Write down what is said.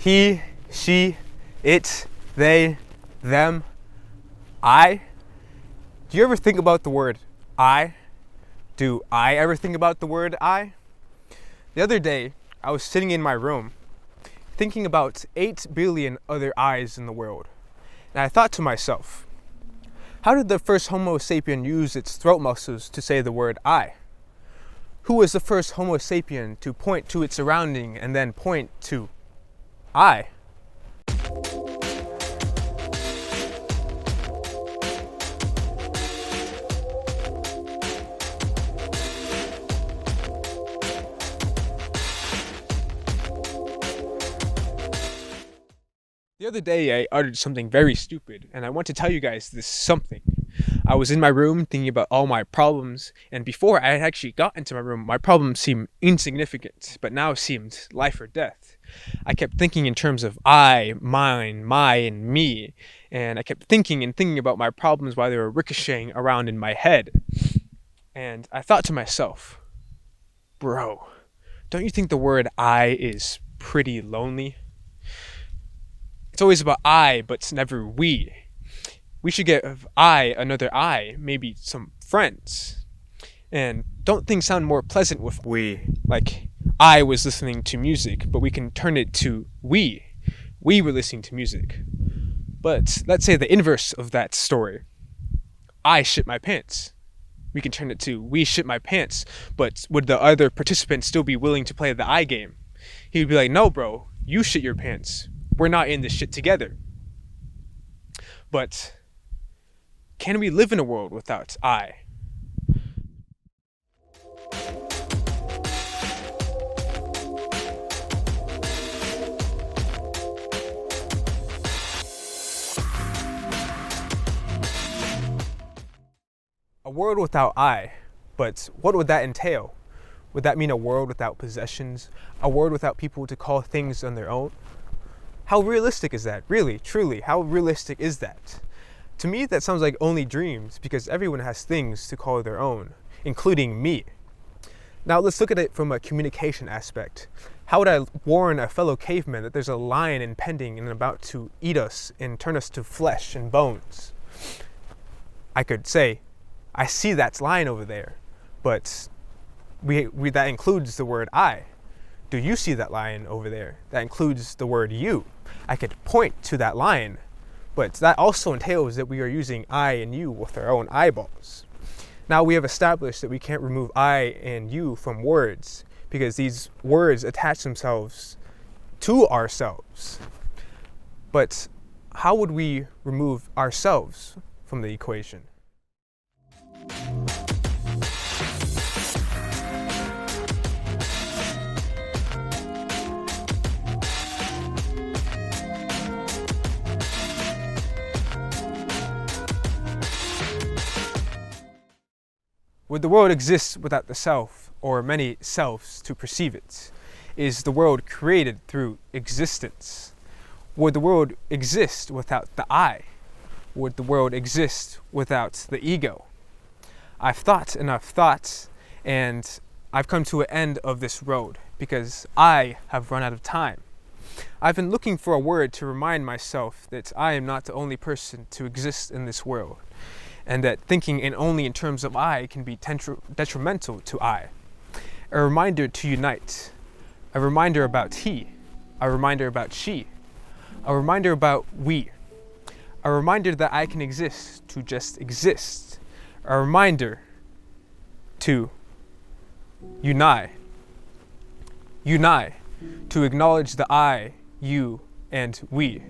he, she, it, they, them, I. Do you ever think about the word I? Do I ever think about the word I? The other day, I was sitting in my room thinking about 8 billion other eyes in the world. And I thought to myself, how did the first Homo sapien use its throat muscles to say the word I? Who was the first Homo sapien to point to its surrounding and then point to I? The other day I uttered something very stupid, and I want to tell you guys this something. I was in my room thinking about all my problems, and before I had actually got into my room, my problems seemed insignificant, but now seemed life or death. I kept thinking in terms of I, mine, my, and me, and I kept thinking and thinking about my problems while they were ricocheting around in my head. And I thought to myself, bro, don't you think the word I is pretty lonely? It's always about I, but it's never we. We should give I another I, maybe some friends. And don't things sound more pleasant with we? Like, I was listening to music, but we can turn it to we. We were listening to music. But let's say the inverse of that story. I shit my pants. We can turn it to we shit my pants, but would the other participant still be willing to play the I game? He would be like, no bro, you shit your pants. We're not in this shit together. But can we live in a world without I? A world without I, but what would that entail? Would that mean a world without possessions? A world without people to call things on their own? How realistic is that? Really, truly, how realistic is that? To me, that sounds like only dreams, because everyone has things to call their own, including me. Now let's look at it from a communication aspect. How would I warn a fellow caveman that there's a lion impending and about to eat us and turn us to flesh and bones? I could say, I see that lion over there, but that includes the word I. Do you see that lion over there? That includes the word you. I could point to that lion, but that also entails that we are using I and you with our own eyeballs. Now we have established that we can't remove I and you from words because these words attach themselves to ourselves. But how would we remove ourselves from the equation? Would the world exist without the self, or many selves to perceive it? Is the world created through existence? Would the world exist without the I? Would the world exist without the ego? I've thought enough thoughts, and I've come to an end of this road because I have run out of time. I've been looking for a word to remind myself that I am not the only person to exist in this world, and that thinking only in terms of I can be detrimental to I. A reminder to unite. A reminder about he. A reminder about she. A reminder about we. A reminder that I can exist to just exist. A reminder to unite. Unite. To acknowledge the I, you, and we.